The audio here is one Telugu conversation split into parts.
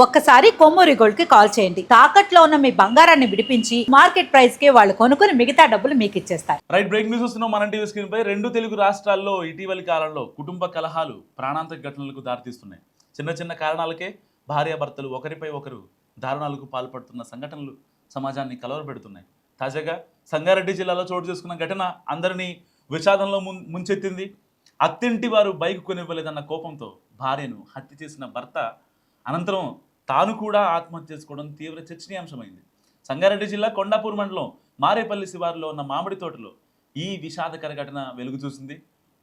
ఒక్కసారి కొమ్మూరి గోల్డ్ కి కాల్ చేయండి. తాకట్లో ఉన్న మీ బంగారాన్ని విడిపించి మార్కెట్ ప్రైస్ కి వాళ్ళు కొనుక్కుని మిగతా డబ్బులు మీకు ఇచ్చేస్తారు. రైట్, బ్రేక్ న్యూస్ వస్తున్నాం మన టీవీ స్క్రీన్ పై. రెండు తెలుగు రాష్ట్రాల్లో ఇటీవలి కాలంలో కుటుంబ కలహాలు ప్రాణాంతక ఘటనలకు దారితీస్తున్నాయి. చిన్న చిన్న కారణాలకే భార్యాభర్తలు ఒకరిపై ఒకరు దారుణాలకు పాల్పడుతున్న సంఘటనలు సమాజాన్ని కలవరపెడుతున్నాయి. తాజాగా సంగారెడ్డి జిల్లాలో చోటు చేసుకున్న ఘటన అందరినీ విషాదంలో ముంచెత్తింది. అత్తింటి వారు బైక్ కొనివ్వలేదన్న కోపంతో భార్యను హత్య చేసిన భర్త అనంతరం తాను కూడా ఆత్మహత్య చేసుకోవడం తీవ్ర చర్చనీయాంశమైంది. సంగారెడ్డి జిల్లా కొండాపూర్ మండలం మారేపల్లి శివారులో ఉన్న మామిడి తోటలో ఈ విషాదకర ఘటన వెలుగు చూసింది.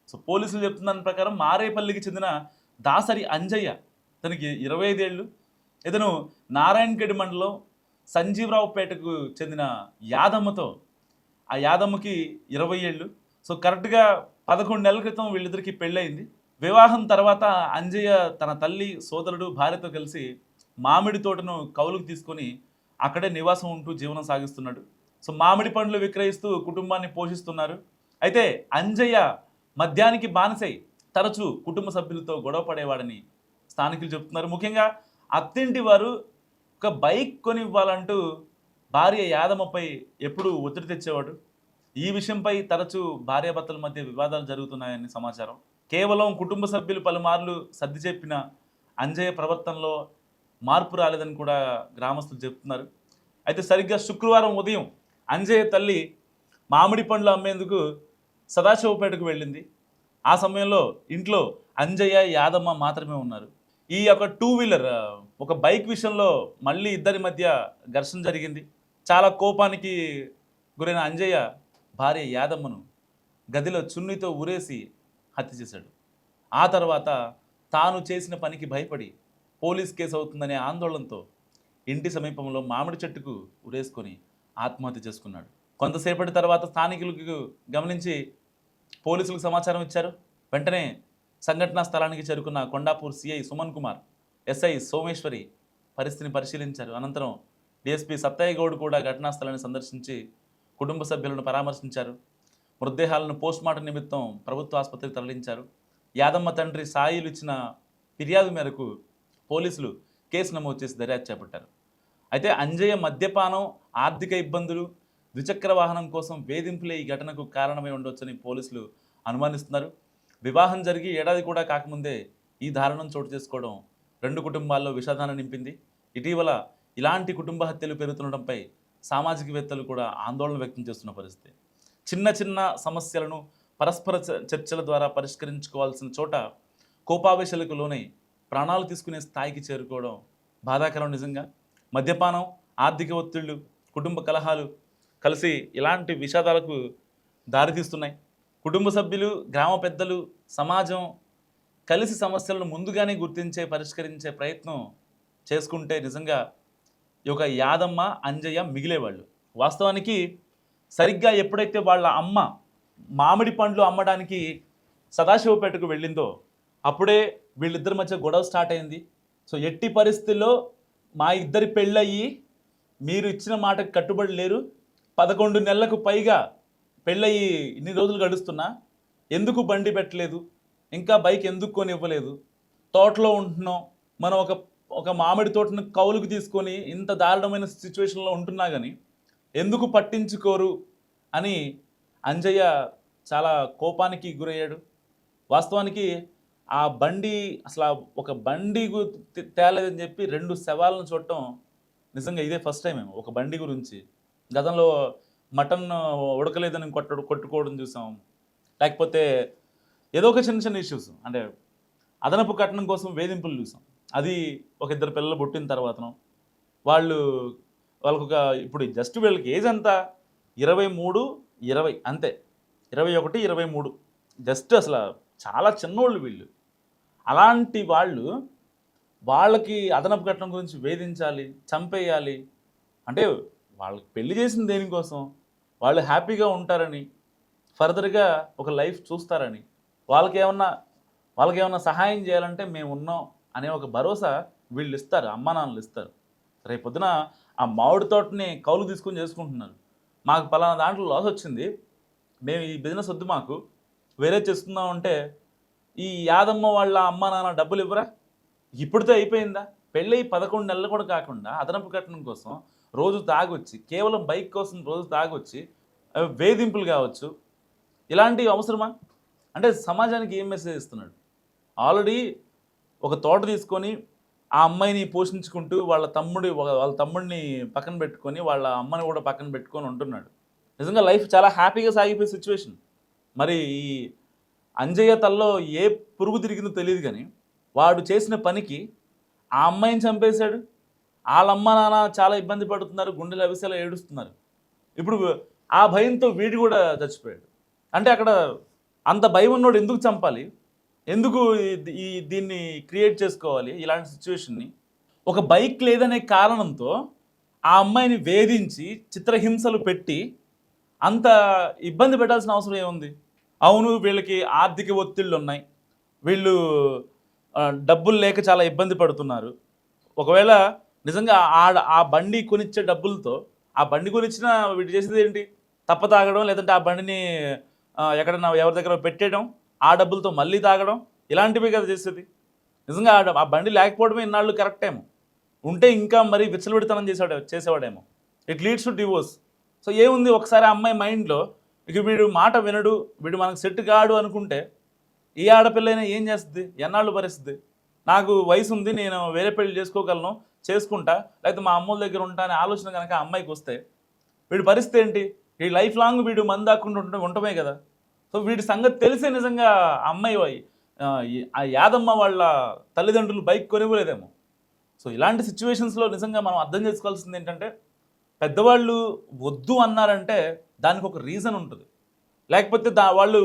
సో పోలీసులు చెప్తున్న దాని ప్రకారం మారేపల్లికి చెందిన దాసరి అంజయ్య, తనకి 25 ఏళ్ళు, ఇతను నారాయణగఢ్ మండలం సంజీవరావుపేటకు చెందిన యాదమ్మతో, ఆ యాదమ్మకి 20 ఏళ్ళు. సో కరెక్ట్గా 11 నెలల క్రితం వీళ్ళిద్దరికి పెళ్ళయింది. వివాహం తర్వాత అంజయ్య తన తల్లి, సోదరుడు, భార్యతో కలిసి మామిడి తోటను కౌలుకు తీసుకొని అక్కడే నివాసం ఉంటూ జీవనం సాగిస్తున్నాడు. సో మామిడి పండ్లు విక్రయిస్తూ కుటుంబాన్ని పోషిస్తున్నారు. అయితే అంజయ్య మద్యానికి బానిసై తరచూ కుటుంబ సభ్యులతో గొడవ పడేవాడని స్థానికులు చెప్తున్నారు. ముఖ్యంగా అత్తింటి వారు ఒక బైక్ కొనివ్వాలంటూ భార్య యాదమ్మపై ఎప్పుడూ ఒత్తిడి తెచ్చేవాడు. ఈ విషయంపై తరచూ భార్యాభర్తల మధ్య వివాదాలు జరుగుతున్నాయని సమాచారం. కేవలం కుటుంబ సభ్యులు పలుమార్లు సర్ది చెప్పిన అంజయ్య ప్రవర్తనలో మార్పు రాలేదని కూడా గ్రామస్తులు చెప్తున్నారు. అయితే సరిగ్గా శుక్రవారం ఉదయం అంజయ్య తల్లి మామిడి పండ్లు అమ్మేందుకు సదాశివపేటకు వెళ్ళింది. ఆ సమయంలో ఇంట్లో అంజయ్య, యాదమ్మ మాత్రమే ఉన్నారు. ఈ యొక్క 2 వీలర్, ఒక బైక్ విషయంలో మళ్ళీ ఇద్దరి మధ్య ఘర్షణ జరిగింది. చాలా కోపానికి గురైన అంజయ్య భార్య యాదమ్మను గదిలో చున్నీతో ఉరేసి హత్య చేశాడు. ఆ తర్వాత తాను చేసిన పనికి భయపడి పోలీస్ కేసు అవుతుందనే ఆందోళనతో ఇంటి సమీపంలో మామిడి చెట్టుకు ఉరేసుకొని ఆత్మహత్య చేసుకున్నాడు. కొంతసేపటి తర్వాత స్థానికులకు గమనించి పోలీసులకు సమాచారం ఇచ్చారు. వెంటనే సంఘటనా స్థలానికి చేరుకున్న కొండాపూర్ సిఐ సుమన్ కుమార్, ఎస్ఐ సోమేశ్వరి పరిస్థితిని పరిశీలించారు. అనంతరం డిఎస్పీ సత్తయ్య గౌడ్ కూడా ఘటనా స్థలాన్ని సందర్శించి కుటుంబ సభ్యులను పరామర్శించారు. మృతదేహాలను పోస్ట్మార్టం నిమిత్తం ప్రభుత్వ ఆసుపత్రికి తరలించారు. యాదమ్మ తండ్రి సాయిలు ఇచ్చిన ఫిర్యాదు మేరకు పోలీసులు కేసు నమోదు చేసి దర్యాప్తు చేపట్టారు. అయితే అంజయ్య మద్యపానం, ఆర్థిక ఇబ్బందులు, ద్విచక్ర వాహనం కోసం వేధింపులే ఈ ఘటనకు కారణమై ఉండొచ్చని పోలీసులు అనుమానిస్తున్నారు. వివాహం జరిగి ఏడాది కూడా కాకముందే ఈ దారుణం చోటు చేసుకోవడం రెండు కుటుంబాల్లో విషాదాన్ని నింపింది. ఇటీవల ఇలాంటి కుటుంబ హత్యలు పెరుగుతుండటంపై సామాజికవేత్తలు కూడా ఆందోళన వ్యక్తం చేస్తున్న పరిస్థితి. చిన్న చిన్న సమస్యలను పరస్పర చర్చల ద్వారా పరిష్కరించుకోవాల్సిన చోట కోపావేశాలకు లోనై ప్రాణాలు తీసుకునే స్థాయికి చేరుకోవడం బాధాకరం. నిజంగా మద్యపానం, ఆర్థిక ఒత్తిళ్లు, కుటుంబ కలహాలు కలిసి ఇలాంటి విషాదాలకు దారితీస్తున్నాయి. కుటుంబ సభ్యులు, గ్రామ పెద్దలు, సమాజం కలిసి సమస్యలను ముందుగానే గుర్తించే, పరిష్కరించే ప్రయత్నం చేసుకుంటే నిజంగా ఈ యొక్క యాదమ్మ, అంజయ్య మిగిలేవాళ్ళు. వాస్తవానికి సరిగ్గా ఎప్పుడైతే వాళ్ళ అమ్మ మామిడి పండ్లు అమ్మడానికి సదాశివపేటకు వెళ్ళిందో అప్పుడే వీళ్ళిద్దరి మధ్య గొడవ స్టార్ట్ అయింది. సో ఎట్టి పరిస్థితుల్లో మా ఇద్దరి పెళ్ళయ్యి మీరు ఇచ్చిన మాటకు కట్టుబడి లేరు, 11 నెలలకు పైగా పెళ్ళయి ఇన్ని రోజులు గడుస్తున్నా ఎందుకు బండి పెట్టలేదు, ఇంకా బైక్ ఎందుకు కొని ఇవ్వలేదు, తోటలో ఉంటున్నాం, మనం ఒక మామిడి తోటను కౌలుకు తీసుకొని ఇంత దారుణమైన సిచ్యువేషన్లో ఉంటున్నా కానీ ఎందుకు పట్టించుకోరు అని అంజయ్య చాలా కోపానికి గురయ్యాడు. వాస్తవానికి ఆ బండి అసలు ఒక బండి తేలేదని చెప్పి 2 శవాలను చూడటం నిజంగా ఇదే ఫస్ట్ టైం. ఒక బండి గురించి గతంలో మటన్ ఉడకలేదని కొట్టుకోవడం చూసాం, లేకపోతే ఏదో ఒక చిన్న చిన్న ఇష్యూస్, అంటే అదనపు కట్నం కోసం వేధింపులు చూసాం. అది ఒక 2 పిల్లలు పుట్టిన తర్వాతను వాళ్ళకు ఇప్పుడు జస్ట్ వీళ్ళకి ఏజ్ అంతా 23, 20 అంతే, 21, 23 జస్ట్ అసలు చాలా చిన్నోళ్ళు వీళ్ళు. అలాంటి వాళ్ళకి అదనపు కట్నం గురించి వేధించాలి, చంపేయాలి అంటే వాళ్ళకి పెళ్లి చేసిన దేనికోసం, వాళ్ళు హ్యాపీగా ఉంటారని, ఫర్దర్గా ఒక లైఫ్ చూస్తారని, వాళ్ళకేమన్నా సహాయం చేయాలంటే మేము ఉన్నాం అనే ఒక భరోసా వీళ్ళు ఇస్తారు, అమ్మా నాన్నలు ఇస్తారు. రేపొద్దున ఆ మామిడి తోటని కౌలు తీసుకొని చేసుకుంటున్నారు. మాకు పలానా దాంట్లో లాస్ వచ్చింది, మేము ఈ బిజినెస్ వద్దు, మాకు వేరే చేస్తున్నాం అంటే ఈ యాదమ్మ వాళ్ళ అమ్మ నాన్న డబ్బులు ఇవ్వరా? ఇప్పుడితే అయిపోయిందా? పెళ్ళై 11 నెలలు కూడా కాకుండా అదనపు కట్నం కోసం రోజు తాగొచ్చి, కేవలం బైక్ కోసం రోజు తాగొచ్చి వేధింపులు కావచ్చు, ఇలాంటివి అవసరమా? అంటే సమాజానికి ఏం మెసేజ్ ఇస్తున్నాడు? ఆల్రెడీ ఒక తోట తీసుకొని ఆ అమ్మాయిని పోషించుకుంటూ వాళ్ళ తమ్ముడిని పక్కన పెట్టుకొని వాళ్ళ అమ్మని కూడా పక్కన పెట్టుకొని ఉంటున్నాడు. నిజంగా లైఫ్ చాలా హ్యాపీగా సాగిపోయే సిచ్యువేషన్. మరి ఈ అంజయ్య తల్లో ఏ పురుగు తిరిగిందో తెలియదు కానీ వాడు చేసిన పనికి ఆ అమ్మాయిని చంపేశాడు. వాళ్ళ అమ్మ నాన్న చాలా ఇబ్బంది పడుతున్నారు, గుండెలు అవిసేలా ఏడుస్తున్నారు. ఇప్పుడు ఆ భయంతో వీడు కూడా చచ్చిపోయాడు. అంటే అక్కడ అంత భయం ఉన్నోడు ఎందుకు చంపాలి? ఎందుకు దీన్ని క్రియేట్ చేసుకోవాలి ఇలాంటి సిచ్యువేషన్ని? ఒక బైక్ లేదనే కారణంతో ఆ అమ్మాయిని వేధించి చిత్రహింసలు పెట్టి అంత ఇబ్బంది పెట్టాల్సిన అవసరం ఏముంది? అవును, వీళ్ళకి ఆర్థిక ఒత్తిళ్ళు ఉన్నాయి, వీళ్ళు డబ్బులు లేక చాలా ఇబ్బంది పడుతున్నారు. ఒకవేళ నిజంగా ఆ బండి కొనిచ్చే డబ్బులతో ఆ బండి కొనిచ్చిన వీడు చేసేది ఏంటి? తప్ప తాగడం, లేదంటే ఆ బండిని ఎక్కడన్నా ఎవరి దగ్గర పెట్టేయడం, ఆ డబ్బులతో మళ్ళీ తాగడం, ఇలాంటివే కదా చేసేది. నిజంగా ఆ బండి లేకపోవడమే ఇన్నాళ్ళు కరెక్టేమో, ఉంటే ఇంకా మరీ విచ్చలవిడితనం చేసేవాడేమో. It leads to divorce. So ఏముంది, ఒకసారి ఆ అమ్మాయి మైండ్లో ఇక వీడు మాట వినడు, వీడు మనకు సెట్ కాడు అనుకుంటే ఏ ఆడపిల్లైనా ఏం చేస్తుంది? ఎన్నాళ్ళు భరిస్తుంది? నాకు వయసు ఉంది, నేను వేరే పెళ్లి చేసుకోగలను, చేసుకుంటా, లేకపోతే మా అమ్మోళ్ళ దగ్గర ఉంటా అనే ఆలోచన కనుక ఆ అమ్మాయికి వస్తే వీడి పరిస్థితి ఏంటి? ఈ లైఫ్ లాంగ్ వీడు మందు దాక్కుండా ఉండటమే కదా. సో వీడి సంగతి తెలిసే నిజంగా ఆ అమ్మాయి ఆ యాదమ్మ వాళ్ళ తల్లిదండ్రులు బైక్ కొనివ్వలేదేమో. సో ఇలాంటి సిచ్యువేషన్స్లో నిజంగా మనం అర్థం చేసుకోవాల్సింది ఏంటంటే, పెద్దవాళ్ళు వద్దు అన్నారంటే దానికి ఒక రీజన్ ఉంటుంది, లేకపోతే వాళ్ళు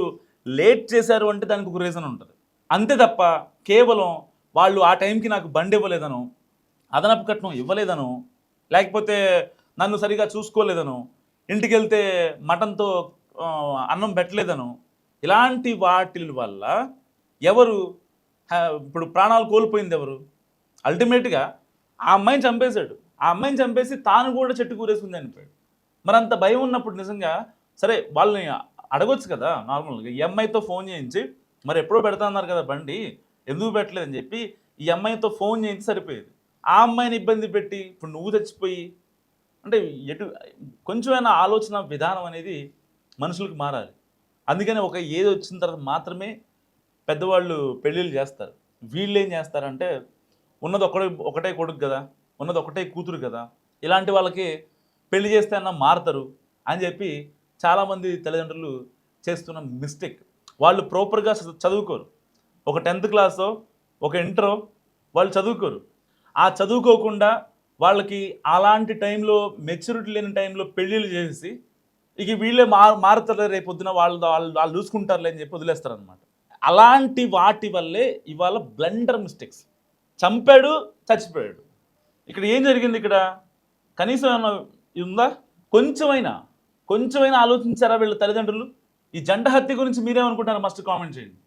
లేట్ చేశారు అంటే దానికి ఒక రీజన్ ఉంటుంది. అంతే తప్ప కేవలం వాళ్ళు ఆ టైంకి నాకు బండి ఇవ్వలేదనో, అదనపు కట్నం ఇవ్వలేదనో, లేకపోతే నన్ను సరిగా చూసుకోలేదనో, ఇంటికి వెళ్తే మటన్తో అన్నం పెట్టలేదనో, ఇలాంటి వాటి వల్ల ఎవరు ఇప్పుడు ప్రాణాలు కోల్పోయింది ఎవరు? అల్టిమేట్గా ఆ అమ్మాయిని చంపేశాడు. ఆ అమ్మాయిని చంపేసి తాను కూడా చెట్టు కూరేసుకుని చనిపోయాడు. మరి అంత భయం ఉన్నప్పుడు నిజంగా సరే వాళ్ళని అడగొచ్చు కదా నార్మల్గా. ఈ అమ్మాయితో ఫోన్ చేయించి, మరి ఎప్పుడో పెడతా అన్నారు కదా బండి, ఎందుకు పెట్టలేదని చెప్పి ఈ అమ్మాయితో ఫోన్ చేయించి సరిపోయేది. ఆ అమ్మాయిని ఇబ్బంది పెట్టి ఇప్పుడు నువ్వు చచ్చిపోయి, అంటే కొంచెమైనా ఆలోచన విధానం అనేది మనుషులకు మారాలి. అందుకని ఒక ఏజ్ వచ్చిన తర్వాత మాత్రమే పెద్దవాళ్ళు పెళ్ళిళ్ళు చేస్తారు. వీళ్ళు ఏం చేస్తారంటే, ఉన్నది ఒకటే కొడుకు కదా, ఉన్నది ఒకటే కూతురు కదా, ఇలాంటి వాళ్ళకి పెళ్లి చేస్తే అన్న మారుతారు అని చెప్పి చాలామంది తల్లిదండ్రులు చేస్తున్న మిస్టేక్. వాళ్ళు ప్రాపర్గా చదువుకోరు. ఒక 10th క్లాసో ఒక ఇంటరో వాళ్ళు చదువుకోరు. ఆ చదువుకోకుండా వాళ్ళకి అలాంటి టైంలో మెచ్యూరిటీ లేని టైంలో పెళ్ళిళ్ళు చేసి ఇక వీళ్ళే మారుతారు, రేపొద్దున వాళ్ళు చూసుకుంటారులే అని చెప్పి వదిలేస్తారనమాట. అలాంటి వాటి వల్లే ఇవాళ బ్లండర్ మిస్టేక్స్. చంపాడు, చచ్చిపోయాడు. ఇక్కడ ఏం జరిగింది? ఇక్కడ కనీసం ఏమన్నా ఉందా? కొంచెమైనా ఆలోచించారా వీళ్ళ తల్లిదండ్రులు? ఈ జంట హత్య గురించి మీరేమనుకుంటారు? మస్ట్ కామెంట్ చేయండి.